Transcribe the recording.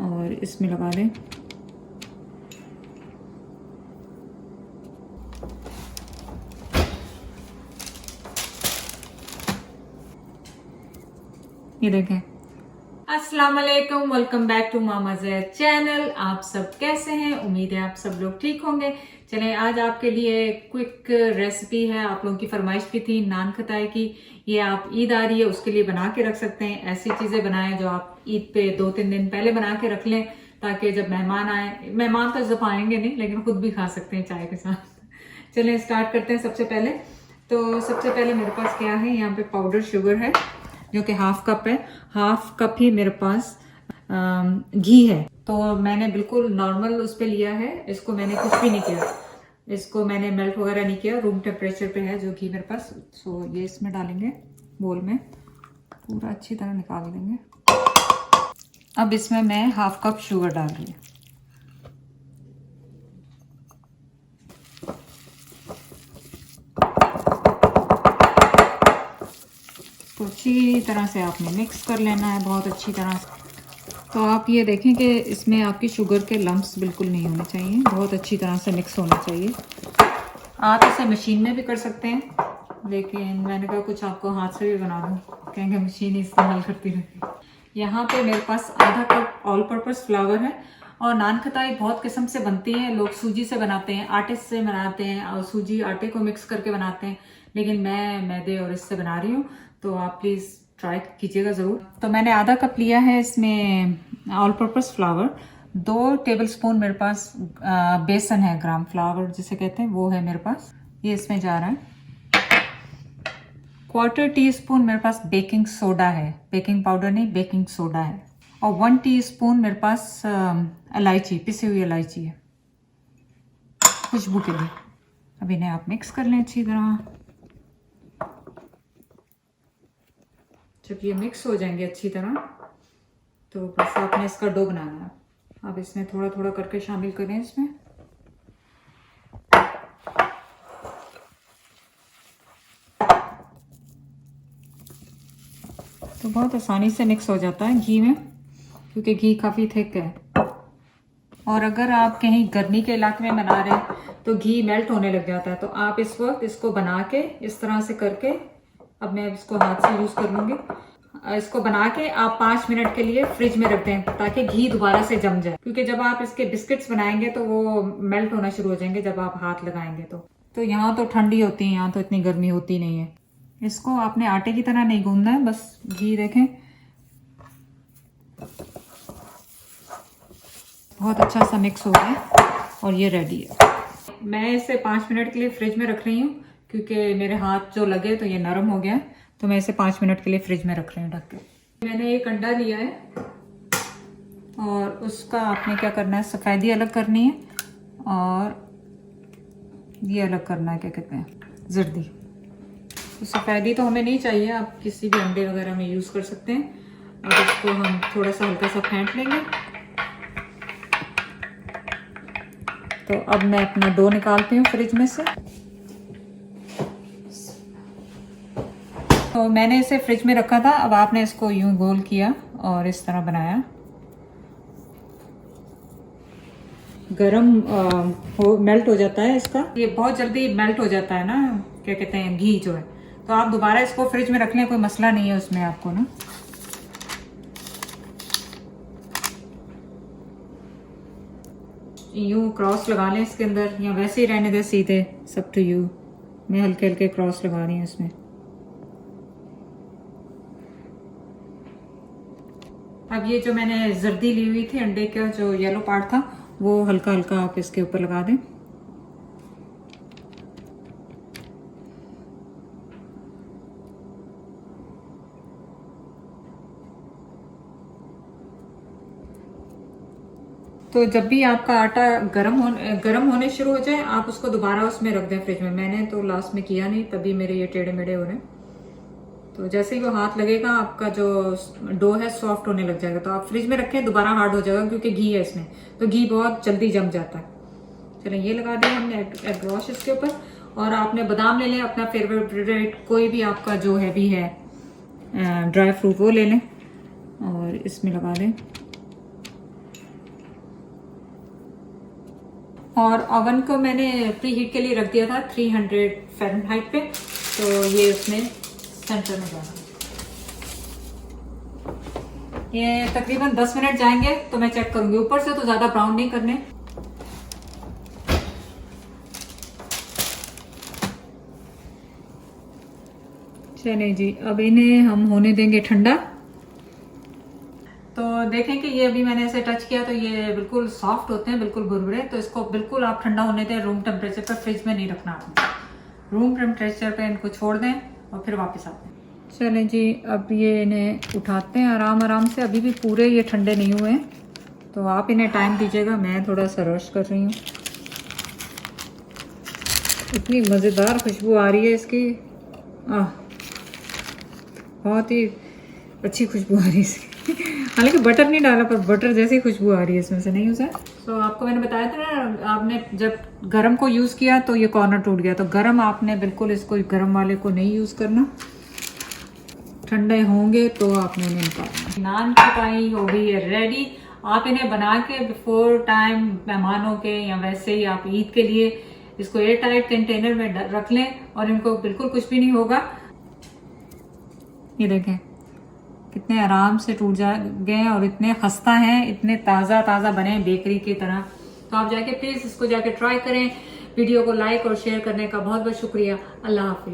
और इसमें लगा दें। ये देखें। अस्सलाम वालेकुम, welcome back to Mama Zaid channel. आप सब कैसे हैं? उम्मीद है आप सब लोग ठीक होंगे। चलें, आज आपके लिए क्विक रेसिपी है। आप लोगों की फरमाइश भी थी नान खताए की। ये आप ईद आ रही है उसके लिए बना के रख सकते हैं। ऐसी चीज़ें बनाएं जो आप ईद पे 2-3 दिन पहले बना के रख लें, ताकि जब मेहमान आए, मेहमान तो जब आएंगे नहीं लेकिन खुद भी खा सकते हैं चाय के साथ। चलें स्टार्ट करते हैं। सबसे पहले मेरे पास क्या है, यहाँ पे पाउडर शुगर है जो कि हाफ कप है। हाफ कप ही मेरे पास घी है। तो मैंने बिल्कुल नॉर्मल उस पे लिया है। इसको मैंने कुछ भी नहीं किया, इसको मैंने मेल्ट वगैरह नहीं किया, रूम टेम्परेचर पे है जो घी मेरे पास। सो ये इसमें डालेंगे बोल में, पूरा अच्छी तरह निकाल देंगे। अब इसमें मैं हाफ कप शुगर डाल रही हूँ। तो अच्छी तरह से आपने मिक्स कर लेना है, बहुत अच्छी तरह से। तो आप ये देखें कि इसमें आपकी शुगर के लम्प्स बिल्कुल नहीं होने चाहिए, बहुत अच्छी तरह से मिक्स होना चाहिए। आप इसे मशीन में भी कर सकते हैं, लेकिन मैंने कहा कुछ आपको हाथ से भी बना दूँ, कहेंगे मशीन इस्तेमाल करती रहती। यहाँ पे मेरे पास आधा कप ऑल पर्पस फ्लावर है। और नान खताई बहुत किस्म से बनती है। लोग सूजी से बनाते हैं, आटे से बनाते हैं, और सूजी आटे को मिक्स करके बनाते हैं, लेकिन मैं मैदे और इससे बना रही हूँ। तो आप प्लीज़ ट्राई कीजिएगा ज़रूर। तो मैंने आधा कप लिया है इसमें ऑल पर्पस फ्लावर। 2 टेबलस्पून मेरे पास बेसन है, ग्राम फ्लावर जिसे कहते हैं, वो है मेरे पास। ये इसमें जा रहा है। 1/4 टीस्पून मेरे पास बेकिंग सोडा है, बेकिंग पाउडर नहीं, बेकिंग सोडा है। और 1 टीस्पून मेरे पास इलायची, पिसी हुई इलायची है खुशबू के लिए। अब इन्हें आप मिक्स कर लें अच्छी तरह। जब ये मिक्स हो जाएंगे अच्छी तरह, तो बस आपने इसका डो बनाना है। अब इसमें थोड़ा थोड़ा करके शामिल करें इसमें। तो बहुत आसानी से मिक्स हो जाता है घी में, क्योंकि घी काफ़ी थिक है। और अगर आप कहीं गर्मी के इलाके में बना रहे हैं तो घी मेल्ट होने लग जाता है। तो आप इस वक्त इसको बना के इस तरह से करके, अब मैं इसको हाथ से यूज़ कर लूँगी। इसको बना के आप 5 मिनट के लिए फ्रिज में रख दें, ताकि घी दोबारा से जम जाए, क्योंकि जब आप इसके बिस्किट्स बनाएंगे तो वो मेल्ट होना शुरू हो जाएंगे जब आप हाथ लगाएंगे। तो यहाँ तो ठंडी होती है, यहाँ तो इतनी गर्मी होती नहीं है। इसको आपने आटे की तरह नहीं गूंदना है, बस घी देखें बहुत अच्छा सा मिक्स हो गया और ये रेडी है। मैं इसे 5 मिनट के लिए फ्रिज में रख रही हूँ, क्योंकि मेरे हाथ जो लगे तो ये नरम हो गया, तो मैं इसे 5 मिनट के लिए फ्रिज में रख रही हूँ ढक के। मैंने एक अंडा लिया है और उसका आपने क्या करना है, सफ़ेदी अलग करनी है और ये अलग करना है, क्या कहते हैं, जर्दी। तो सफ़ेदी तो हमें नहीं चाहिए, आप किसी भी अंडे वगैरह में यूज़ कर सकते हैं। अब इसको हम थोड़ा सा हल्का सा फेंट लेंगे। तो अब मैं अपना डो निकालती हूँ फ्रिज में से। तो मैंने इसे फ्रिज में रखा था। अब आपने इसको यूं गोल किया और इस तरह बनाया। गरम मेल्ट हो जाता है इसका, ये बहुत जल्दी मेल्ट हो जाता है ना, क्या कहते हैं, घी जो है। तो आप दोबारा इसको फ्रिज में रख लें, कोई मसला नहीं है उसमें आपको ना। यूं क्रॉस लगा लें इसके अंदर, या वैसे ही रहने दें सीधे, सब टू यू। मैं हल्के हल्के क्रॉस लगा रही हूँ इसमें। अब ये जो मैंने जर्दी ली हुई थी, अंडे का जो येलो पार्ट था, वो हल्का हल्का आप इसके ऊपर लगा दें। तो जब भी आपका आटा गर्म होने शुरू हो जाए, आप उसको दोबारा उसमें रख दें फ्रिज में। मैंने तो लास्ट में किया नहीं, तभी मेरे ये टेढ़े मेढ़े हो रहे हैं। तो जैसे ही वो हाथ लगेगा, आपका जो डो है सॉफ्ट होने लग जाएगा। तो आप फ्रिज में रखें, दोबारा हार्ड हो जाएगा, क्योंकि घी है इसमें, तो घी बहुत जल्दी जम जाता है। चलिए ये लगा दिया हमने एग वॉश इसके ऊपर। और आपने बादाम ले लें, अपना फेवरेट कोई भी आपका जो है भी है ड्राई फ्रूट, वो ले लें और इसमें लगा दें। और ओवन को मैंने प्री हीट के लिए रख दिया था 300 फ़ारेनहाइट पे, तो ये उसमें सेंटर में जाना। ये तकरीबन 10 मिनट जाएंगे तो मैं चेक करूंगी। ऊपर से तो ज्यादा ब्राउन नहीं करने। चलिए जी, अब इन्हें हम होने देंगे ठंडा। तो देखें कि ये अभी मैंने ऐसे टच किया तो ये बिल्कुल सॉफ्ट होते हैं, बिल्कुल भुरभुरे। तो इसको बिल्कुल आप ठंडा होने दें रूम टेम्परेचर पर, फ्रिज में नहीं रखना आपने। रूम टेम्परेचर पे इनको छोड़ दें और फिर वापस आते हैं। चलें जी, अब ये इन्हें उठाते हैं आराम आराम से। अभी भी पूरे ये ठंडे नहीं हुए हैं, तो आप इन्हें टाइम दीजिएगा। मैं थोड़ा सा रश कर रही हूँ। इतनी मज़ेदार खुशबू आ रही है इसकी, बहुत ही अच्छी खुशबू आ रही है इसकी। हालांकि बटर नहीं डाला, पर बटर जैसी खुशबू आ रही है इसमें से, नहीं हो सर? तो आपको मैंने बताया था ना, आपने जब गरम को यूज़ किया तो ये कॉर्नर टूट गया। तो गरम आपने बिल्कुल इसको गरम वाले को नहीं यूज़ करना, ठंडे होंगे तो आपने इन्हें निकालना। नान की पाई हो गई है रेडी। आप इन्हें बना के बिफोर टाइम मेहमानों के या वैसे ही आप ईद के लिए इसको एयर टाइट कंटेनर में रख लें और इनको बिल्कुल कुछ भी नहीं होगा। ये देखें कितने आराम से टूट गए और इतने खस्ता हैं, इतने ताज़ा ताज़ा बने बेकरी की तरह। तो आप जाके प्लीज़ इसको जाके ट्राई करें। वीडियो को लाइक और शेयर करने का बहुत बहुत शुक्रिया। अल्लाह हाफिज़।